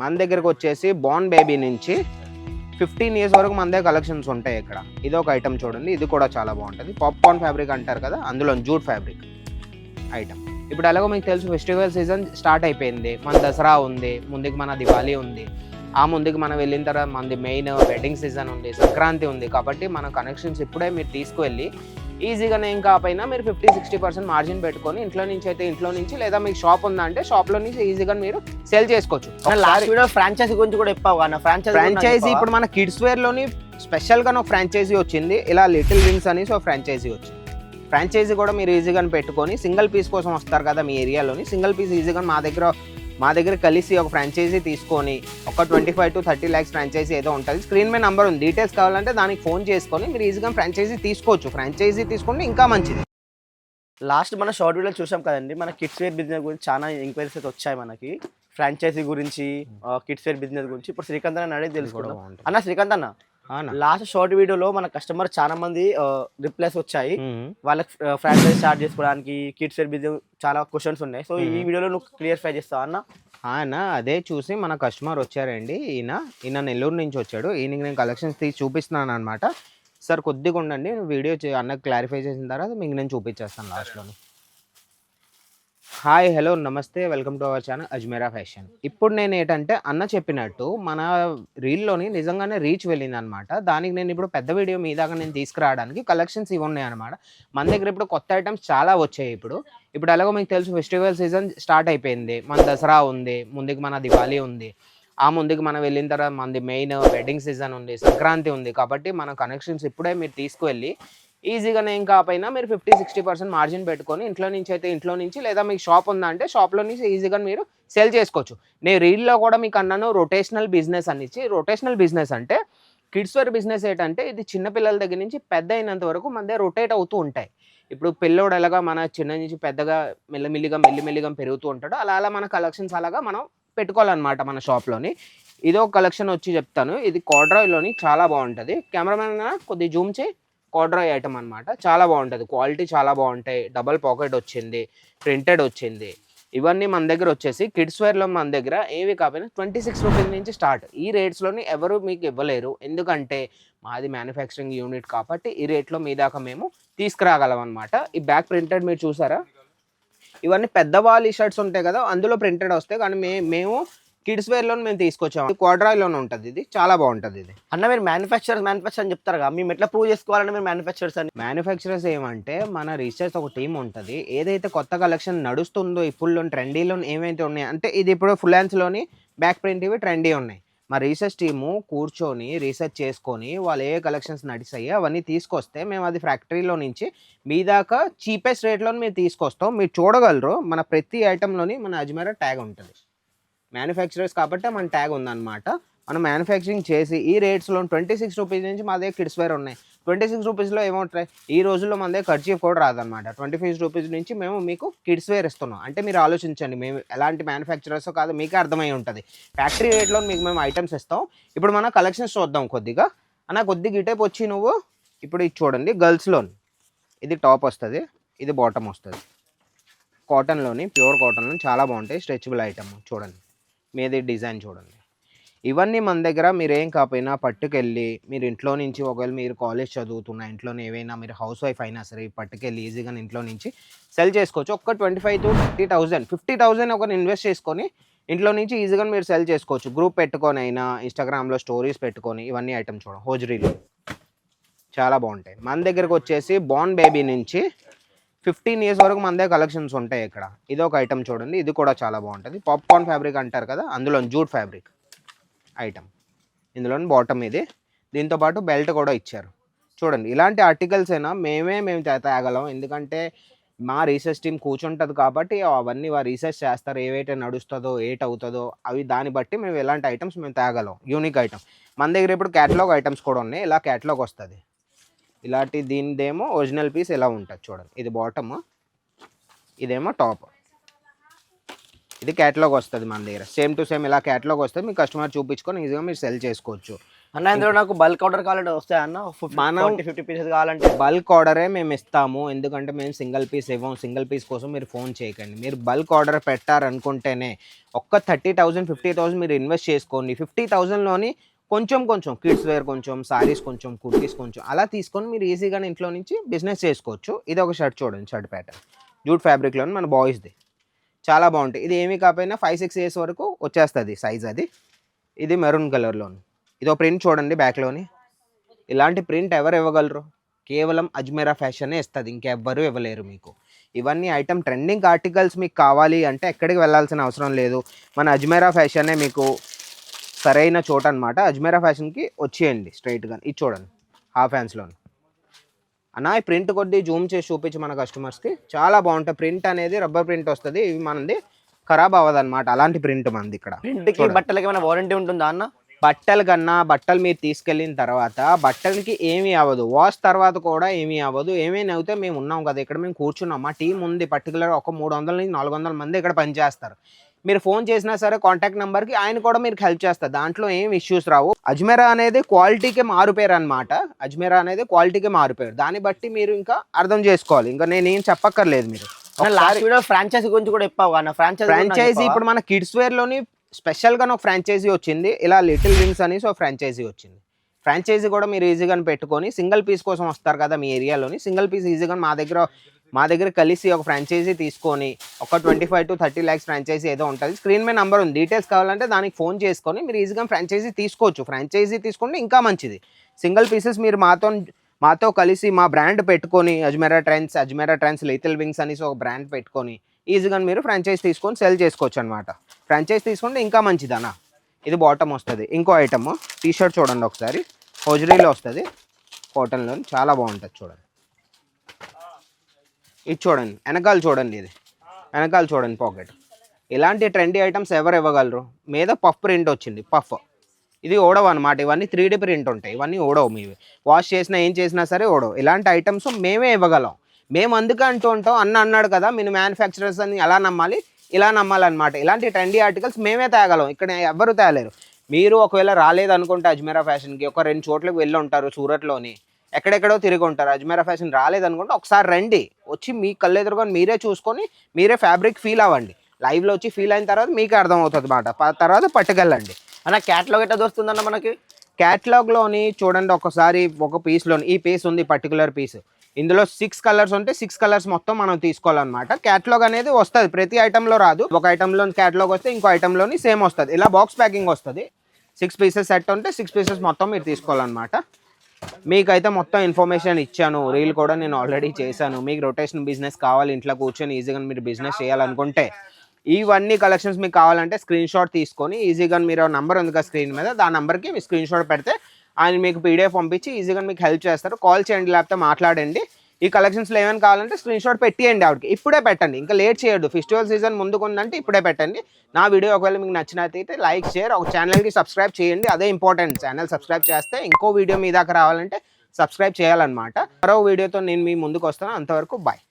మన దగ్గరకు వచ్చేసి బోర్న్ బేబీ నుంచి 15 ఇయర్స్ వరకు మన దగ్గర కలెక్షన్స్ ఉంటాయి. ఇక్కడ ఇది ఒక ఐటమ్ చూడండి, ఇది కూడా చాలా బాగుంటుంది. పాప్కార్న్ ఫ్యాబ్రిక్ అంటారు కదా, అందులో జూట్ ఫ్యాబ్రిక్ ఐటమ్. ఇప్పుడు ఎలాగో మీకు తెలుసు ఫెస్టివల్ సీజన్ స్టార్ట్ అయిపోయింది. మన దసరా ఉంది, ముందుకు మన దివాళీ ఉంది, ఆ ముందుకు మనం వెళ్ళిన తర్వాత మనది మెయిన్ వెడ్డింగ్ సీజన్ ఉంది, సంక్రాంతి ఉంది. కాబట్టి మన కనెక్షన్స్ ఇప్పుడే మీరు తీసుకువెళ్ళి ఈజీగానే ఏం కాకపోయినా మీరు 50-60% మార్జిన్ పెట్టుకొని ఇంట్లో నుంచి అయితే ఇంట్లో నుంచి, లేదా మీకు షాప్ ఉందంటే షాప్లో నుంచి ఈజీగా మీరు సెల్ చేసుకోవచ్చు. లాస్ట్ వీడియో ఫ్రాంచైజీ గురించి కూడా చెప్పావు. ఫ్రాంచైజీ ఇప్పుడు మన కిడ్స్ వేర్లోని స్పెషల్గా ఒక ఫ్రాంచైజీ వచ్చింది, ఇలా లిటిల్ వింగ్స్ అని ఫ్రాంచైజీ వచ్చింది. ఫ్రాంచైజీ కూడా మీరు ఈజీగా పెట్టుకొని సింగిల్ పీస్ కోసం వస్తారు కదా మీ ఏరియాలోని, సింగిల్ పీస్ ఈజీగా మా దగ్గర కలిసి ఒక ఫ్రాంచైజీ తీసుకొని ఒక 25 to 30 lakhs ఫ్రాంచైజీ ఏదో ఉంటుంది. స్క్రీన్ మీద నెంబర్ ఉంది, డీటెయిల్స్ కావాలంటే దానికి ఫోన్ చేసుకొని మీరు ఈజీగా ఫ్రాంచైజీ తీసుకోవచ్చు. ఫ్రాంచైజీ తీసుకుంటే ఇంకా మంచిది. లాస్ట్ మన షార్ట్ వీడియో చూసాం కదండి, మన కిడ్స్ వేర్ బిజినెస్ గురించి చాలా ఎంక్వైరీస్ అయితే వచ్చాయి మనకి. ఫ్రాంచైజీ గురించి, కిడ్స్ వేర్ బిజినెస్ గురించి. ఇప్పుడు శ్రీకాంత్ అన్న అడిగి తెలుసుకోవడం. అన్న శ్రీకాంత్ అన్న, లాస్ట్ షార్ట్ వీడియోలో మన కస్టమర్ చాలా మంది రిప్లైస్ వచ్చాయి, వాళ్ళకి ఫ్రాంచైజీ స్టార్ట్ చేసుకోవడానికి కిడ్స్ వేర్ బిజినెస్ చాలా క్వశ్చన్స్ ఉన్నాయి. సో ఈ వీడియోలో నువ్వు క్లియర్ఫై చేస్తావు అన్న? అదే చూసి మన కస్టమర్ వచ్చారండి. ఈయన నెల్లూరు నుంచి వచ్చాడు. ఈయనకి నేను కలెక్షన్స్ తీసి చూపిస్తున్నాను అనమాట. సార్ కొద్దిగా ఉండండి, వీడియో అన్నకు క్లారిఫై చేసిన తర్వాత మీకు నేను చూపించేస్తాను లాస్ట్లో. హాయ్, హలో, నమస్తే, welcome to our channel Ajmera fashion. ఇప్పుడు నేను ఏంటంటే అన్న చెప్పినట్టు మన రీల్లోని నిజంగానే రీచ్ వెళ్ళింది అనమాట. దానికి నేను ఇప్పుడు పెద్ద వీడియో మీ దాకా నేను తీసుకురావడానికి కలెక్షన్స్ ఇవి ఉన్నాయి అనమాట. మన దగ్గర ఇప్పుడు కొత్త ఐటమ్స్ చాలా వచ్చాయి. ఇప్పుడు ఎలాగో మీకు తెలుసు ఫెస్టివల్ సీజన్ స్టార్ట్ అయిపోయింది. మన దసరా ఉంది, ముందుకు మన దివాళీ ఉంది, ఆ ముందుకు మనం వెళ్ళిన తర్వాత మనది మెయిన్ వెడ్డింగ్ సీజన్ ఉంది, సంక్రాంతి ఉంది. కాబట్టి మన కనెక్షన్స్ ఇప్పుడే మీరు తీసుకువెళ్ళి ఈజీగానే ఏం కాకపోయినా మీరు 50-60% మార్జిన్ పెట్టుకొని ఇంట్లో నుంచి అయితే ఇంట్లో నుంచి, లేదా మీకు షాప్ ఉందంటే షాప్లో నుంచి ఈజీగా మీరు సెల్ చేసుకోవచ్చు. నేను రీల్లో కూడా మీకు అన్నాను రొటేషనల్ బిజినెస్ అని ఇచ్చి. రొటేషనల్ బిజినెస్ అంటే కిడ్స్ వేర్ బిజినెస్ ఏంటంటే ఇది చిన్నపిల్లల దగ్గర నుంచి పెద్ద అయినంత వరకు మన దగ్గర రొటేట్ అవుతూ ఉంటాయి. ఇప్పుడు పిల్లోడు ఎలాగా మన చిన్న నుంచి పెద్దగా మెల్లిమెల్లిగా పెరుగుతూ ఉంటాడు, అలా మన కలెక్షన్స్ అలాగా మనం పెట్టుకోవాలన్నమాట మన షాప్లోని. ఇదో కలెక్షన్ వచ్చి చెప్తాను. ఇది కార్డ్రాయ్లోని చాలా బాగుంటుంది. కెమెరామెన్ కొద్దిగా జూమ్ చేయి. కార్డ్రాయ్ ఐటమ్ అనమాట, చాలా బాగుంటుంది, క్వాలిటీ చాలా బాగుంటాయి. డబల్ పాకెట్ వచ్చింది, ప్రింటెడ్ వచ్చింది. ఇవన్నీ మన దగ్గర వచ్చేసి కిడ్స్ వేర్లో మన దగ్గర ఏవి కాకపోయినా 26 రూపీస్ నుంచి స్టార్ట్. ఈ రేట్స్లోని ఎవరు మీకు ఇవ్వలేరు, ఎందుకంటే మాది మ్యానుఫ్యాక్చరింగ్ యూనిట్ కాబట్టి ఈ రేట్లో మీ దాకా మేము తీసుకురాగలం అనమాట. ఈ బ్యాక్ ప్రింటెడ్ మీరు చూసారా, ఇవన్నీ పెద్దవాళ్ళ షర్ట్స్ ఉంటాయి కదా, అందులో ప్రింటెడ్ వస్తాయి. కానీ మేము కిడ్స్ వేర్లో మేము తీసుకొచ్చాము. క్వాడ్రాయ్లోనే ఉంటుంది, ఇది చాలా బాగుంటుంది. ఇది అన్న మీరు మ్యానుఫ్యాక్చర్ అని చెప్తారు కదా, మేము ఎట్లా ప్రూవ్ చేసుకోవాలంటే మీరు మ్యానుఫ్యాక్చరర్స్ ఏమంటే మన రీసెర్చ్ ఒక టీం ఉంటుంది. ఏదైతే కొత్త కలెక్షన్ నడుస్తుందో ఈ ఫుల్ ట్రెండీలో ఏమైతే ఉన్నాయి అంటే ఇది ఇప్పుడు ఫుల్ హ్యాండ్స్లోని బ్యాక్ ప్రింట్ ఇవి ట్రెండీ ఉన్నాయి. మా రీసెర్చ్ టీము కూర్చొని రీసెర్చ్ చేసుకొని వాళ్ళు ఏ కలెక్షన్స్ నడిచాయి అవన్నీ తీసుకొస్తే మేము అది ఫ్యాక్టరీలో నుంచి మీ దాకా చీపెస్ట్ రేట్లో మీరు తీసుకొస్తాం. మీరు చూడగలరు మన ప్రతి ఐటెంలోని మన అజ్మేరా ట్యాగ్ ఉంటుంది. మ్యానుఫ్యాక్చరర్స్ కాబట్టి మన ట్యాగ్ ఉందన్నమాట. మనం మ్యానుఫ్యాక్చరింగ్ చేసి ఈ రేట్స్లో 26 రూపీస్ నుంచి మా దగ్గర కిడ్స్ వేర్ ఉన్నాయి. 26 రూపీస్లో ఏమవుతాయి, ఈ రోజుల్లో మన దగ్గర కర్చీఫ్ కూడా రాదనమాట. 25 రూపీస్ నుంచి మేము మీకు కిడ్స్ వేర్ ఇస్తున్నాం. అంటే మీరు ఆలోచించండి, మేము ఎలాంటి మ్యానుఫ్యాక్చరర్స్ కాదు మీకే అర్థమై ఉంటుంది. ఫ్యాక్టరీ రేట్లో మీకు మేము ఐటమ్స్ ఇస్తాం. ఇప్పుడు మన కలెక్షన్స్ చూద్దాం కొద్దిగా. కొద్దిగా ఇటేపు వచ్చి నువ్వు ఇప్పుడు ఇది చూడండి, గర్ల్స్లోని ఇది టాప్ వస్తుంది, ఇది బాటమ్ వస్తుంది. కాటన్లోని ప్యూర్ కాటన్లోని చాలా బాగుంటాయి, స్ట్రెచబుల్ ఐటమ్. చూడండి మీది డిజైన్ చూడండి. ఇవన్నీ మన దగ్గర మీరు ఏం కాకపోయినా పట్టుకెళ్ళి మీరు ఇంట్లో నుంచి, ఒకవేళ మీరు కాలేజ్ చదువుతున్న ఇంట్లోనే ఏవైనా మీరు హౌస్ వైఫ్ అయినా సరే పట్టుకెళ్ళి ఈజీగా ఇంట్లో నుంచి సెల్ చేసుకోవచ్చు. ఒక్క 25 to 50,000 ఒక ఇన్వెస్ట్ చేసుకొని ఇంట్లో నుంచి ఈజీగా మీరు సెల్ చేసుకోవచ్చు. గ్రూప్ పెట్టుకొని అయినా ఇన్స్టాగ్రామ్లో స్టోరీస్ పెట్టుకొని ఇవన్నీ ఐటమ్ చూడండి. హోజరీలో చాలా బాగుంటాయి. మన దగ్గరకు వచ్చేసి బోర్న్ బేబీ నుంచి 15 ఇయర్స్ వరకు మన దగ్గర కలెక్షన్స్ ఉంటాయి. ఇక్కడ ఇది ఒక ఐటమ్ చూడండి, ఇది కూడా చాలా బాగుంటుంది. పాప్కార్న్ ఫ్యాబ్రిక్ అంటారు కదా, అందులో జూట్ ఫ్యాబ్రిక్ ఐటమ్. ఇందులో బాటమ్ ఇది, దీంతో పాటు బెల్ట్ కూడా ఇచ్చారు. చూడండి ఇలాంటి ఆర్టికల్స్ అయినా మేము తేగలం, ఎందుకంటే మా రీసెర్చ్ టీం కూర్చుంటుంది కాబట్టి అవన్నీ రీసెర్చ్ చేస్తారు. ఏవైతే నడుస్తుందో అవుతుందో అవి దాన్ని బట్టి మేము ఎలాంటి ఐటమ్స్ మేము తేగలం. యూనిక్ ఐటమ్ మన దగ్గర ఇప్పుడు క్యాటలాగ్ ఐటమ్స్ కూడా ఉన్నాయి. ఇలా క్యాటలాగ్ వస్తుంది, ఇలాంటి దీనిదేమో ఒరిజినల్ పీస్ ఎలా ఉంటుంది చూడండి. ఇది బాటమ్, ఇదేమో టాప్. ఇది క్యాటలాగ్ వస్తుంది మన దగ్గర, సేమ్ టు సేమ్ ఇలా క్యాటలాగ్ వస్తుంది. మీ కస్టమర్ చూపించుకొని ఈజీగా మీరు సెల్ చేసుకోవచ్చు. అన్న ఇందులో నాకు బల్క్ ఆర్డర్ కావాలంటే వస్తాయి అన్న, 50 పీసెస్ కావాలంటే? బల్క్ ఆర్డరే మేము ఇస్తాము, ఎందుకంటే మేము సింగిల్ పీస్ ఇవ్వం. సింగిల్ పీస్ కోసం మీరు ఫోన్ చేయకండి. మీరు బల్క్ ఆర్డర్ పెట్టారనుకుంటేనే ఒక్క 30,000 50,000 మీరు ఇన్వెస్ట్ చేసుకోండి. 50,000లోని కొంచెం కొంచెం కిడ్స్ వేర్, కొంచెం సారీస్, కొంచెం కుర్తీస్, కొంచెం అలా తీసుకొని మీరు ఈజీగా ఇంట్లో నుంచి బిజినెస్ చేసుకోవచ్చు. ఇది ఒక షర్ట్ చూడండి, షర్ట్ ప్యాటర్న్ జూట్ ఫ్యాబ్రిక్లోని మన బాయ్స్ది, చాలా బాగుంటాయి. ఇది ఏమీ కాకపోయినా 5-6 ఇయర్స్ వరకు వచ్చేస్తుంది సైజ్ అది. ఇది మెరూన్ కలర్లోని ఇదో ప్రింట్ చూడండి బ్యాక్లోని. ఇలాంటి ప్రింట్ ఎవరు ఇవ్వగలరు? కేవలం అజ్మీరా ఫ్యాషనే ఇస్తుంది, ఇంకెవ్వరూ ఇవ్వలేరు మీకు. ఇవన్నీ ఐటమ్ ట్రెండింగ్ ఆర్టికల్స్ మీకు కావాలి అంటే ఎక్కడికి వెళ్ళాల్సిన అవసరం లేదు, మన అజ్మీరా ఫ్యాషనే మీకు సరైన చోట అనమాట. అజ్మీరా ఫ్యాషన్కి వచ్చేయండి స్ట్రైట్గా. ఇది చూడండి హాఫ్ హ్యాండ్స్లోని అన్న, ఈ ప్రింట్ కొద్ది జూమ్ చేసి చూపించి మన కస్టమర్స్కి, చాలా బాగుంటుంది. ప్రింట్ అనేది రబ్బర్ ప్రింట్ వస్తుంది, ఇవి మనది ఖరాబ్ అవ్వదు అనమాట. అలాంటి ప్రింట్ మనది. ఇక్కడ ప్రింట్కి బట్టలకి ఏమైనా వారంటీ ఉంటుందా అన్న? బట్టల కన్నా బట్టలు మీరు తీసుకెళ్ళిన తర్వాత బట్టలకి ఏమీ అవ్వదు, వాష్ తర్వాత కూడా ఏమీ అవ్వదు. ఏమైనా అవుతే మేము ఉన్నాం కదా ఇక్కడ, మేము కూర్చున్నాం, మా టీం ఉంది. పర్టికులర్ ఒక 300 నుంచి 400 మంది ఇక్కడ పనిచేస్తారు. మీరు ఫోన్ చేసినా సరే కాంటాక్ట్ నెంబర్కి ఆయన కూడా మీకు హెల్ప్ చేస్తారు, దాంట్లో ఏం ఇష్యూస్ రావు. అజ్మీరా అనేది క్వాలిటీకి మారుపేరు అనమాట. అజ్మీరా అనేది క్వాలిటీకి మారుపేరు, దాన్ని బట్టి మీరు ఇంకా అర్థం చేసుకోవాలి. ఇంకా నేను ఏం చెప్పక్కర్లేదు. మీరు లాస్ట్ వీడియో ఫ్రాంచైజీ గురించి కూడా చెప్పావు అన్న. ఫ్రాంచైజీ ఇప్పుడు మన కిడ్స్ వేర్లోని స్పెషల్గా ఒక ఫ్రాంచైజీ వచ్చింది, ఇలా లిటిల్ వింగ్స్ అని ఒక ఫ్రాంచైజీ వచ్చింది. ఫ్రాంచైజీ కూడా మీరు ఈజీగా పెట్టుకొని సింగిల్ పీస్ కోసం వస్తారు కదా మీ ఏరియాలోని, సింగిల్ పీస్ ఈజీగా మా దగ్గర కలిసి ఒక ఫ్రాంచైజీ తీసుకొని ఒక 25 to 30 lakhs ఫ్రాంచైజీ ఏదో ఉంటుంది. స్క్రీన్ మీద నెంబర్ ఉంది, డీటెయిల్స్ కావాలంటే దానికి ఫోన్ చేసుకొని మీరు ఈజీగా ఫ్రాంచైజీ తీసుకోవచ్చు. ఫ్రాంచైజీ తీసుకుంటే ఇంకా మంచిది. సింగిల్ పీసెస్ మీరు మాతో కలిసి మా బ్రాండ్ పెట్టుకొని అజ్మీరా ట్రెండ్స్ లిటిల్ వింగ్స్ అనేసి ఒక బ్రాండ్ పెట్టుకొని ఈజీగా మీరు ఫ్రాంచైజ్ తీసుకొని సెల్ చేసుకోవచ్చు అనమాట. ఫ్రాంచైజ్ తీసుకుంటే ఇంకా మంచిదన్నా. ఇది బాటమ్ వస్తుంది. ఇంకో ఐటమ్ టీ షర్ట్ చూడండి ఒకసారి, హోజరీలో వస్తుంది, కాటన్లో, చాలా బాగుంటుంది చూడండి. ఇది చూడండి వెనకాల చూడండి, ఇది వెనకాల చూడండి పాకెట్. ఇలాంటి ట్రెండీ ఐటమ్స్ ఎవరు ఇవ్వగలరు? మీద పఫ్ ప్రింట్ వచ్చింది, పఫ్. ఇది ఓడవు అనమాట, ఇవన్నీ 3D ప్రింట్ ఉంటాయి, ఇవన్నీ ఓడవు. మీవి వాష్ చేసినా ఏం చేసినా సరే ఓడవు. ఇలాంటి ఐటమ్స్ మేమే ఇవ్వగలం. మేము అందుకే అంటూ ఉంటాం, అన్నాడు కదా మీరు మ్యానుఫ్యాక్చరర్స్ అని ఎలా నమ్మాలి, ఇలా నమ్మాలన్నమాట. ఇలాంటి ట్రెండీ ఆర్టికల్స్ మేమే తేగలం, ఇక్కడ ఎవరు తేలేరు. మీరు ఒకవేళ రాలేదనుకుంటే అజ్మీరా ఫ్యాషన్కి ఒక 2 చోట్లకు వెళ్ళి ఉంటారు, సూరత్లోని ఎక్కడెక్కడో తిరిగి ఉంటారు. అజ్మీరా ఫ్యాషన్ రాలేదనుకుంటే ఒకసారి రండి, వచ్చి మీ కళ్ళు ఎదురుకొని మీరే చూసుకొని మీరే ఫ్యాబ్రిక్ ఫీల్ అవ్వండి. లైవ్లో వచ్చి ఫీల్ అయిన తర్వాత మీకు అర్థమవుతుంది అన్నమాట. తర్వాత పట్టుకెళ్ళండి. అన్న క్యాటలాగ్ ఎట్లా దొరుకుతుందన్న మనకి? క్యాటలాగ్లోని చూడండి ఒకసారి, ఒక పీస్లోని ఈ పీస్ ఉంది, పర్టికులర్ పీస్, ఇందులో 6 కలర్స్ ఉంటే 6 కలర్స్ మొత్తం మనం తీసుకోవాలన్నమాట. క్యాటలాగ్ అనేది వస్తుంది, ప్రతి ఐటెంలో రాదు. ఒక ఐటెంలో క్యాటలాగ్ వస్తే ఇంకో ఐటెంలోని సేమ్ వస్తుంది. ఇలా బాక్స్ ప్యాకింగ్ వస్తుంది. 6 పీసెస్ సెట్ ఉంటే 6 పీసెస్ మొత్తం మీరు తీసుకోవాలన్నమాట. మీకైతే మొత్తం ఇన్ఫర్మేషన్ ఇచ్చాను, రీల్ కూడా నేను ఆల్రెడీ చేశాను. మీకు రొటేషన్ బిజినెస్ కావాలి, ఇంట్లో కూర్చొని ఈజీగా మీరు బిజినెస్ చేయాలనుకుంటే ఇవన్నీ కలెక్షన్స్ మీకు కావాలంటే స్క్రీన్ షాట్ తీసుకొని ఈజీగా మీరు నంబర్ ఉంది కదా స్క్రీన్ మీద, ఆ నెంబర్కి మీ స్క్రీన్ షాట్ పెడితే ఆయన మీకు పీడిఎఫ్ పంపించి ఈజీగా మీకు హెల్ప్ చేస్తారు. కాల్ చేయండి, లేకపోతే మాట్లాడండి. ఈ కలెక్షన్స్లో ఏమైనా కావాలంటే స్క్రీన్ షాట్ పెట్టియండి ఆవిడకి, ఇప్పుడే పెట్టండి, ఇంకా లేట్ చేయొద్దు. ఫెస్టివల్ సీజన్ ముందుకుందంటే ఇప్పుడే పెట్టండి. నా వీడియో ఒకవేళ మీకు నచ్చినట్లయితే లైక్, షేర్, ఒక ఛానల్కి సబ్స్క్రైబ్ చేయండి, అదే ఇంపార్టెంట్. ఛానల్ సబ్స్క్రైబ్ చేస్తే ఇంకో వీడియో మీ దాకా రావాలంటే సబ్స్క్రైబ్ చేయాలన్నమాట. మరో వీడియోతో నేను మీ ముందుకు వస్తాను. అంతవరకు బాయ్.